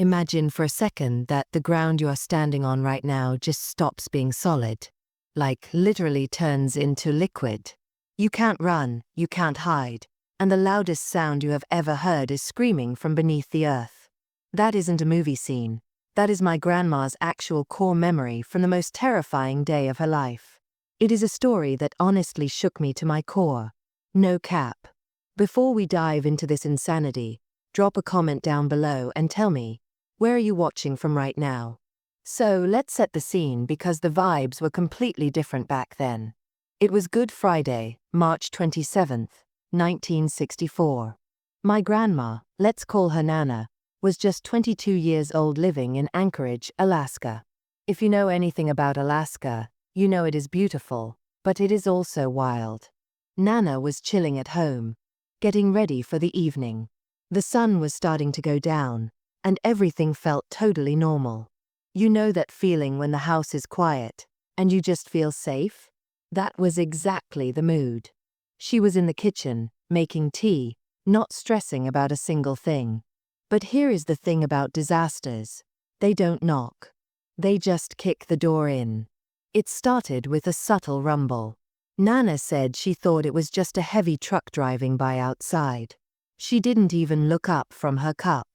Imagine for a second that the ground you are standing on right now just stops being solid. Like, literally turns into liquid. You can't run, you can't hide, and the loudest sound you have ever heard is screaming from beneath the earth. That isn't a movie scene. That is my grandma's actual core memory from the most terrifying day of her life. It is a story that honestly shook me to my core. No cap. Before we dive into this insanity, drop a comment down below and tell me, where are you watching from right now? So let's set the scene because the vibes were completely different back then. It was Good Friday, March 27th, 1964. My grandma, let's call her Nana, was just 22 years old living in Anchorage, Alaska. If you know anything about Alaska, you know it is beautiful, but it is also wild. Nana was chilling at home, getting ready for the evening. The sun was starting to go down, and everything felt totally normal. You know that feeling when the house is quiet, and you just feel safe? That was exactly the mood. She was in the kitchen, making tea, not stressing about a single thing. But here is the thing about disasters. They don't knock. They just kick the door in. It started with a subtle rumble. Nana said she thought it was just a heavy truck driving by outside. She didn't even look up from her cup.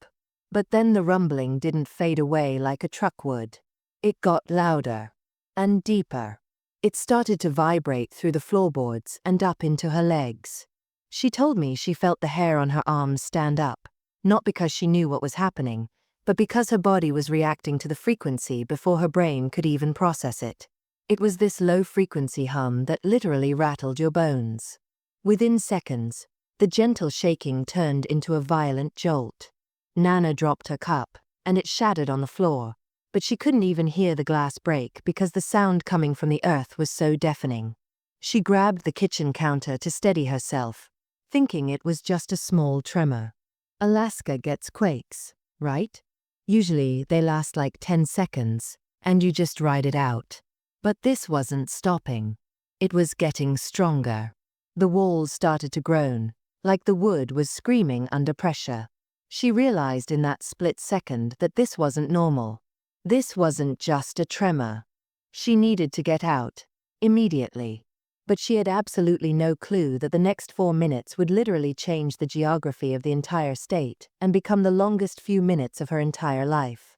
But then the rumbling didn't fade away like a truck would. It got louder and deeper. It started to vibrate through the floorboards and up into her legs. She told me she felt the hair on her arms stand up, not because she knew what was happening, but because her body was reacting to the frequency before her brain could even process it. It was this low-frequency hum that literally rattled your bones. Within seconds, the gentle shaking turned into a violent jolt. Nana dropped her cup, and it shattered on the floor, but she couldn't even hear the glass break because the sound coming from the earth was so deafening. She grabbed the kitchen counter to steady herself, thinking it was just a small tremor. Alaska gets quakes, right? Usually they last like 10 seconds, and you just ride it out. But this wasn't stopping. It was getting stronger. The walls started to groan, like the wood was screaming under pressure. She realized in that split second that this wasn't normal. This wasn't just a tremor. She needed to get out, immediately. But she had absolutely no clue that the next 4 minutes would literally change the geography of the entire state and become the longest few minutes of her entire life.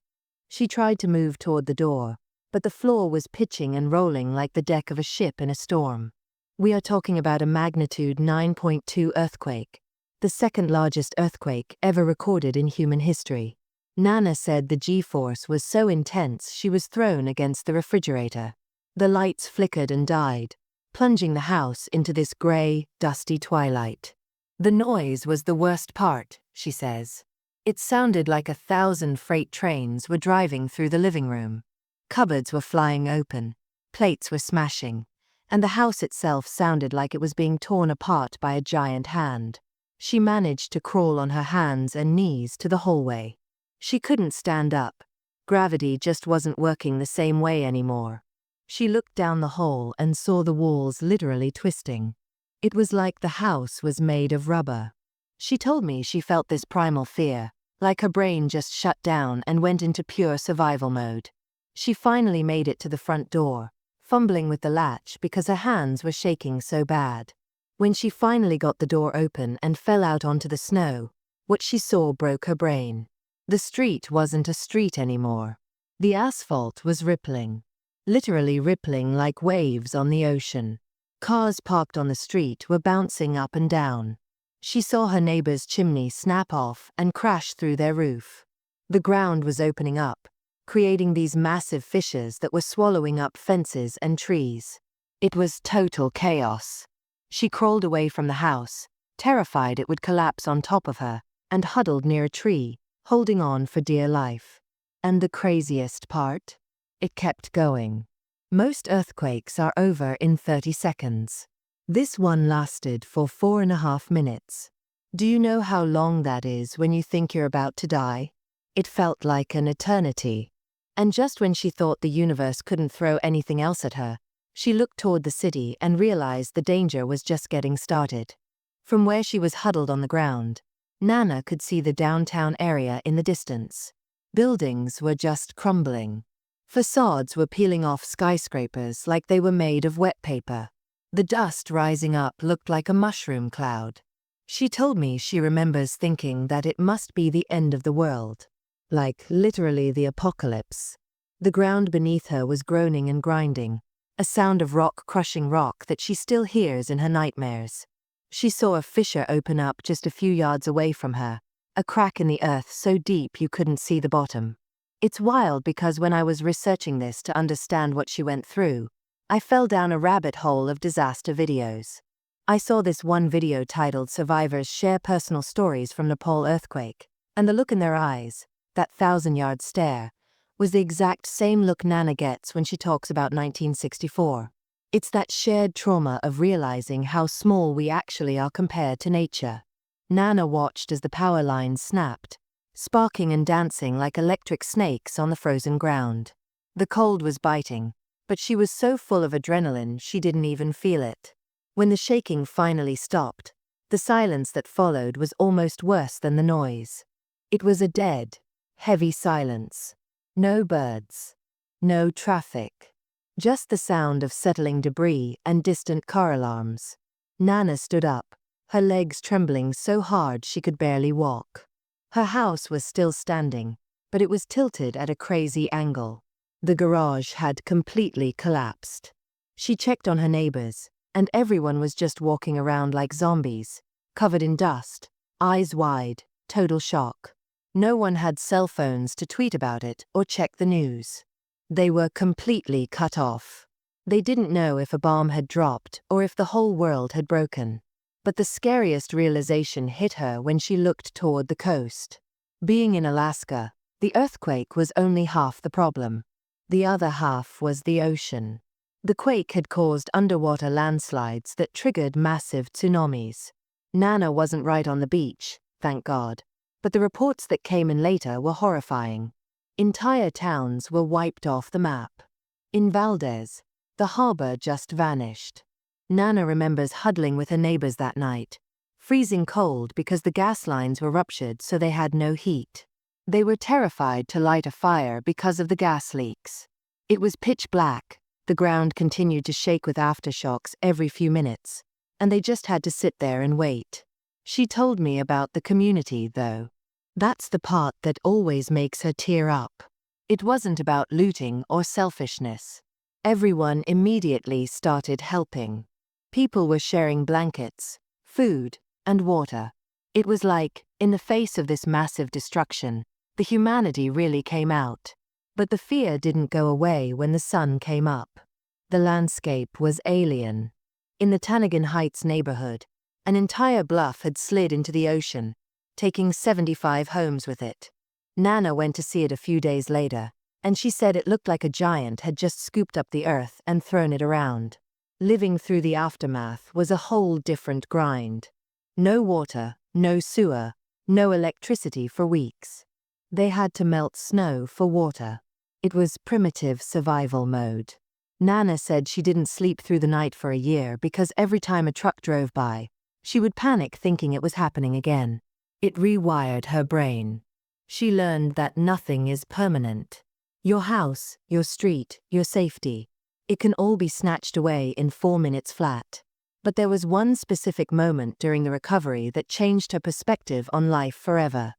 She tried to move toward the door, but the floor was pitching and rolling like the deck of a ship in a storm. We are talking about a magnitude 9.2 earthquake, the second largest earthquake ever recorded in human history. Nana said the G-force was so intense she was thrown against the refrigerator. The lights flickered and died, plunging the house into this gray, dusty twilight. The noise was the worst part, she says. It sounded like 1,000 freight trains were driving through the living room. Cupboards were flying open, plates were smashing, and the house itself sounded like it was being torn apart by a giant hand. She managed to crawl on her hands and knees to the hallway. She couldn't stand up. Gravity just wasn't working the same way anymore. She looked down the hall and saw the walls literally twisting. It was like the house was made of rubber. She told me she felt this primal fear, like her brain just shut down and went into pure survival mode. She finally made it to the front door, fumbling with the latch because her hands were shaking so bad. When she finally got the door open and fell out onto the snow, what she saw broke her brain. The street wasn't a street anymore. The asphalt was rippling. Literally rippling like waves on the ocean. Cars parked on the street were bouncing up and down. She saw her neighbor's chimney snap off and crash through their roof. The ground was opening up, creating these massive fissures that were swallowing up fences and trees. It was total chaos. She crawled away from the house, terrified it would collapse on top of her, and huddled near a tree, holding on for dear life. And the craziest part? It kept going. Most earthquakes are over in 30 seconds. This one lasted for 4.5 minutes. Do you know how long that is when you think you're about to die? It felt like an eternity. And just when she thought the universe couldn't throw anything else at her, she looked toward the city and realized the danger was just getting started. From where she was huddled on the ground, Nana could see the downtown area in the distance. Buildings were just crumbling. Facades were peeling off skyscrapers like they were made of wet paper. The dust rising up looked like a mushroom cloud. She told me she remembers thinking that it must be the end of the world. Like literally the apocalypse. The ground beneath her was groaning and grinding, a sound of rock crushing rock that she still hears in her nightmares. She saw a fissure open up just a few yards away from her, a crack in the earth so deep you couldn't see the bottom. It's wild because when I was researching this to understand what she went through, I fell down a rabbit hole of disaster videos. I saw this one video titled "Survivors Share Personal Stories from Nepal Earthquake," and the look in their eyes, that 1,000-yard stare, was the exact same look Nana gets when she talks about 1964. It's that shared trauma of realizing how small we actually are compared to nature. Nana watched as the power lines snapped, sparking and dancing like electric snakes on the frozen ground. The cold was biting, but she was so full of adrenaline she didn't even feel it. When the shaking finally stopped, the silence that followed was almost worse than the noise. It was a dead, heavy silence. No birds. No traffic. Just the sound of settling debris and distant car alarms. Nana stood up, her legs trembling so hard she could barely walk. Her house was still standing, but it was tilted at a crazy angle. The garage had completely collapsed. She checked on her neighbors, and everyone was just walking around like zombies, covered in dust, eyes wide, total shock. No one had cell phones to tweet about it or check the news. They were completely cut off. They didn't know if a bomb had dropped or if the whole world had broken. But the scariest realization hit her when she looked toward the coast. Being in Alaska, the earthquake was only half the problem. The other half was the ocean. The quake had caused underwater landslides that triggered massive tsunamis. Nana wasn't right on the beach, thank God. But the reports that came in later were horrifying. Entire towns were wiped off the map. In Valdez, the harbor just vanished. Nana remembers huddling with her neighbors that night, freezing cold because the gas lines were ruptured so they had no heat. They were terrified to light a fire because of the gas leaks. It was pitch black, the ground continued to shake with aftershocks every few minutes, and they just had to sit there and wait. She told me about the community, though. That's the part that always makes her tear up. It wasn't about looting or selfishness. Everyone immediately started helping. People were sharing blankets, food, and water. It was like, in the face of this massive destruction, the humanity really came out. But the fear didn't go away when the sun came up. The landscape was alien. In the Tanagan Heights neighborhood, an entire bluff had slid into the ocean, taking 75 homes with it. Nana went to see it a few days later, and she said it looked like a giant had just scooped up the earth and thrown it around. Living through the aftermath was a whole different grind. No water, no sewer, no electricity for weeks. They had to melt snow for water. It was primitive survival mode. Nana said she didn't sleep through the night for a year because every time a truck drove by, she would panic thinking it was happening again. It rewired her brain. She learned that nothing is permanent. Your house, your street, your safety. It can all be snatched away in 4 minutes flat. But there was one specific moment during the recovery that changed her perspective on life forever.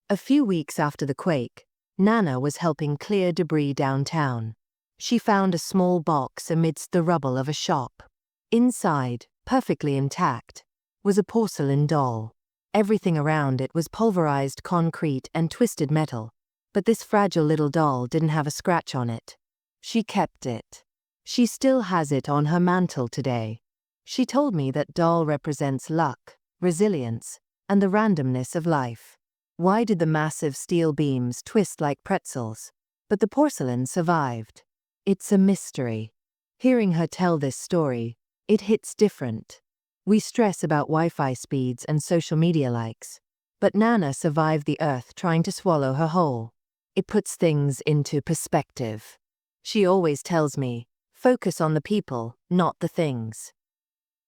A few weeks after the quake, Nana was helping clear debris downtown. She found a small box amidst the rubble of a shop. Inside, perfectly intact, was a porcelain doll. Everything around it was pulverized concrete and twisted metal, but this fragile little doll didn't have a scratch on it. She kept it. She still has it on her mantle today. She told me that doll represents luck, resilience, and the randomness of life. Why did the massive steel beams twist like pretzels, but the porcelain survived? It's a mystery. Hearing her tell this story, it hits different. We stress about Wi-Fi speeds and social media likes, but Nana survived the earth trying to swallow her whole. It puts things into perspective. She always tells me, focus on the people, not the things.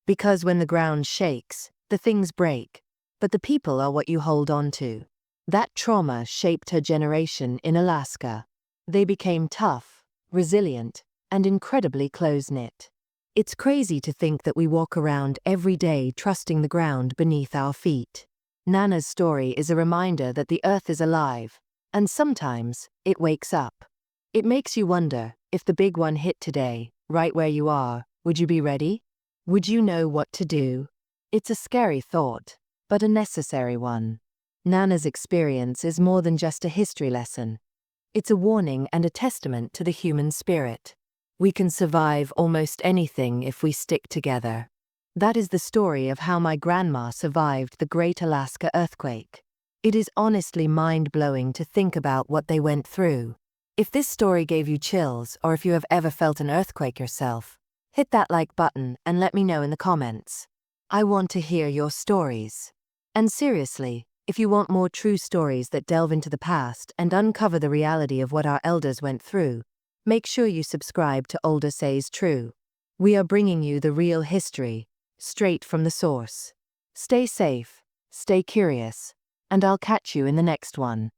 Because when the ground shakes, the things break, but the people are what you hold on to. That trauma shaped her generation in Alaska. They became tough, resilient, and incredibly close-knit. It's crazy to think that we walk around every day trusting the ground beneath our feet. Nana's story is a reminder that the Earth is alive, and sometimes it wakes up. It makes you wonder, if the big one hit today, right where you are, would you be ready? Would you know what to do? It's a scary thought, but a necessary one. Nana's experience is more than just a history lesson. It's a warning and a testament to the human spirit. We can survive almost anything if we stick together. That is the story of how my grandma survived the Great Alaska Earthquake. It is honestly mind-blowing to think about what they went through. If this story gave you chills, or if you have ever felt an earthquake yourself, hit that like button and let me know in the comments. I want to hear your stories. And seriously, if you want more true stories that delve into the past and uncover the reality of what our elders went through, make sure you subscribe to Older Says True. We are bringing you the real history, straight from the source. Stay safe, stay curious, and I'll catch you in the next one.